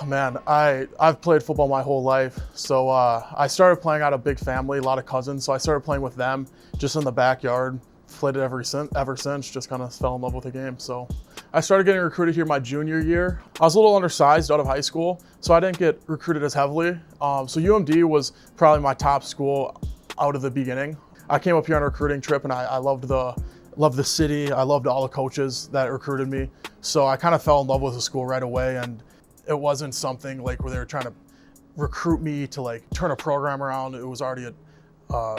Man, I've played football my whole life. So I started playing out of a big family, a lot of cousins. So I started playing with them just in the backyard. Played it ever since, just kind of fell in love with the game. So I started getting recruited here my junior year. I was a little undersized out of high school, so I didn't get recruited as heavily. So UMD was probably my top school out of the beginning. I came up here on a recruiting trip and I loved the city. I loved all the coaches that recruited me. So I kind of fell in love with the school right away, and it wasn't something like where they were trying to recruit me to like turn a program around. It was already a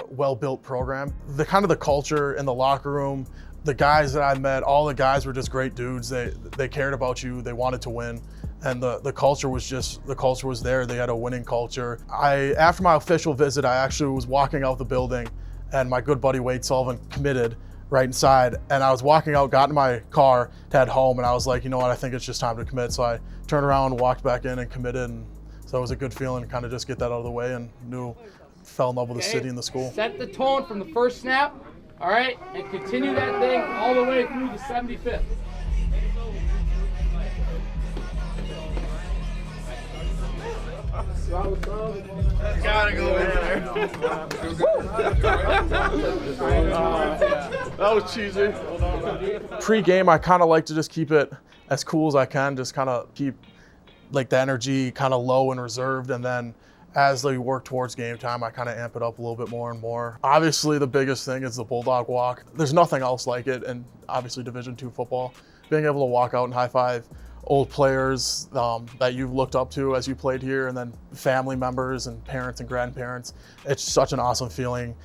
well-built program. The culture in the locker room, the guys that I met, all the guys were just great dudes. They cared about you. They wanted to win. And the culture was there. They had a winning culture. After my official visit, I actually was walking out the building and my good buddy Wade Sullivan committed right inside. And I was walking out, got in my car to head home, and I was like, you know what, I think it's just time to commit. So I turned around, walked back in and committed. And so it was a good feeling to kind of just get that out of the way, and fell in love with the city and the school. Set the tone from the first snap, all right, and continue that thing all the way through the 75th. Gotta go in there. That was cheesy. Pre-game, I kind of like to just keep it as cool as I can, just kind of keep like the energy kind of low and reserved, and then as they work towards game time, I kind of amp it up a little bit more and more. Obviously, the biggest thing is the Bulldog walk. There's nothing else like it, and obviously Division II football. Being able to walk out and high-five old players that you've looked up to as you played here, and then family members and parents and grandparents. It's such an awesome feeling,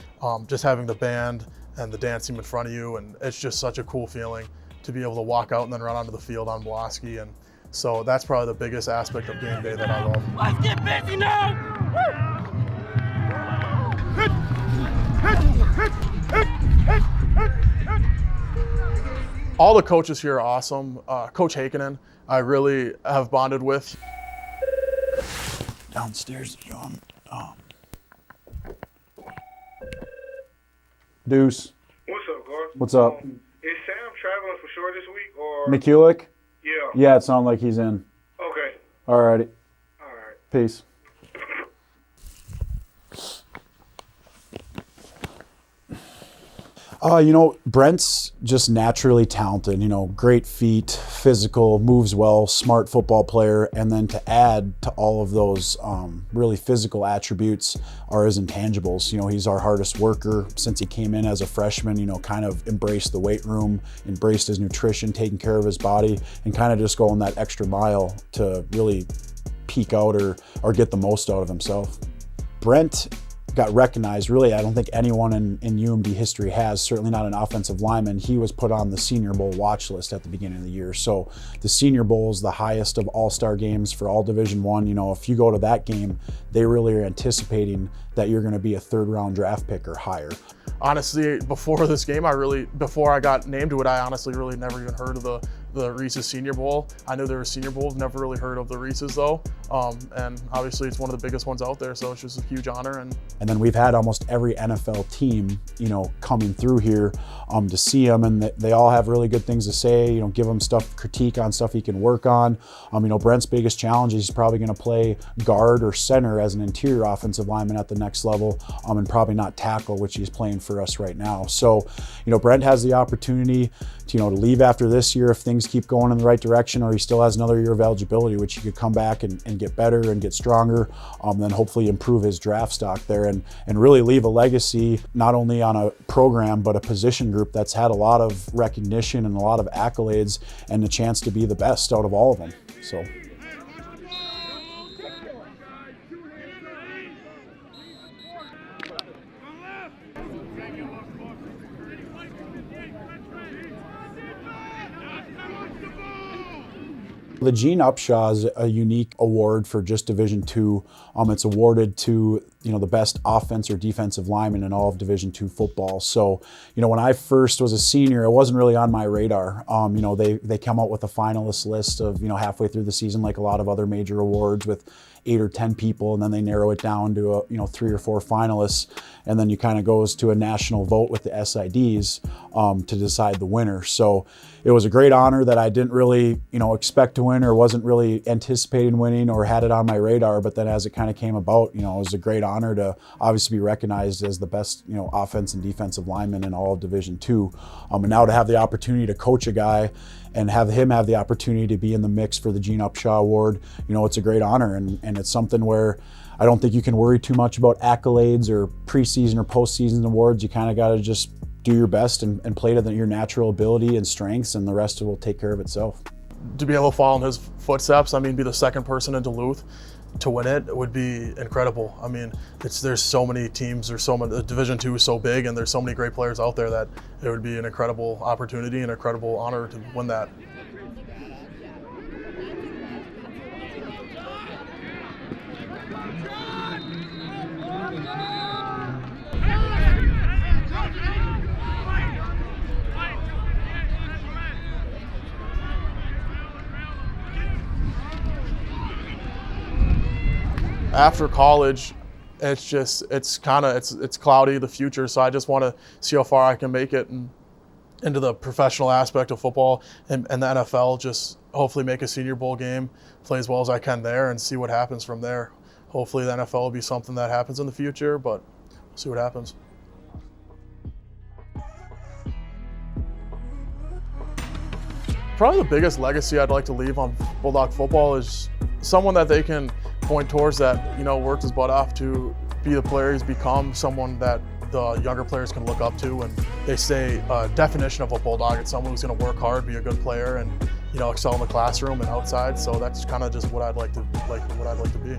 just having the band and the dance team in front of you, and it's just such a cool feeling to be able to walk out and then run onto the field on Blosky. And so that's probably the biggest aspect of game day that I love. Let's get busy now! All the coaches here are awesome. Coach Hakenen, I really have bonded with. Downstairs, John. Deuce. What's up, Garth? What's up? Is Sam traveling for sure this week, or? McCulloch? Yeah. Yeah, it sounds like he's in. Okay. Alrighty. All right. Peace. Brent's just naturally talented, great feet, physical, moves well, smart football player. And then to add to all of those really physical attributes are his intangibles. He's our hardest worker since he came in as a freshman, kind of embraced the weight room, embraced his nutrition, taking care of his body, and kind of just going that extra mile to really peak out or get the most out of himself. Brent got recognized, really, I don't think anyone in UMD history has, certainly not an offensive lineman. He was put on the Senior Bowl watch list at the beginning of the year. So the Senior Bowl is the highest of all-star games for all Division I. If you go to that game, they really are anticipating that you're going to be a third-round draft pick or higher. Honestly, before this game, before I got named to it, I honestly really never even heard of the Reese's Senior Bowl. I knew there were Senior Bowls, never really heard of the Reese's though. And obviously it's one of the biggest ones out there, so it's just a huge honor. And then we've had almost every NFL team, coming through here to see him, and they all have really good things to say, give him critique on stuff he can work on. Brent's biggest challenge is he's probably going to play guard or center as an interior offensive lineman at the next level, and probably not tackle, which he's playing for us right now. So, Brent has the opportunity to leave after this year if things keep going in the right direction, or he still has another year of eligibility, which he could come back and get better and get stronger, then hopefully improve his draft stock there and really leave a legacy, not only on a program, but a position group that's had a lot of recognition and a lot of accolades and the chance to be the best out of all of them. So. The Gene Upshaw is a unique award for just Division II. It's awarded to the best offense or defensive lineman in all of Division II football. So, when I first was a senior, it wasn't really on my radar. They come out with a finalist list of, halfway through the season, like a lot of other major awards, with 8 or 10 people, and then they narrow it down to 3 or 4 finalists, and then you kind of goes to a national vote with the SIDs to decide the winner. So it was a great honor that I didn't really expect to win, or wasn't really anticipating winning, or had it on my radar. But then as it kind of came about, it was a great honor to obviously be recognized as the best offense and defensive lineman in all of Division II, and now to have the opportunity to coach a guy and have him have the opportunity to be in the mix for the Gene Upshaw Award, it's a great honor, and it's something where I don't think you can worry too much about accolades or preseason or postseason awards. You kind of got to just do your best and play to your natural ability and strengths, and the rest will take care of itself. To be able to follow in his footsteps, be the second person in Duluth to win it would be incredible. There's so many teams, the Division II is so big, and there's so many great players out there that it would be an incredible opportunity and an incredible honor to win that. After college, it's cloudy, the future. So I just want to see how far I can make it and into the professional aspect of football and the NFL. Just hopefully make a Senior Bowl game, play as well as I can there, and see what happens from there. Hopefully the NFL will be something that happens in the future, but we'll see what happens. Probably the biggest legacy I'd like to leave on Bulldog football is someone that they can point towards that, worked his butt off to be the player he's become, someone that the younger players can look up to, and they say definition of a Bulldog. It's someone who's going to work hard, be a good player, and excel in the classroom and outside. So that's kind of just what I'd like to be.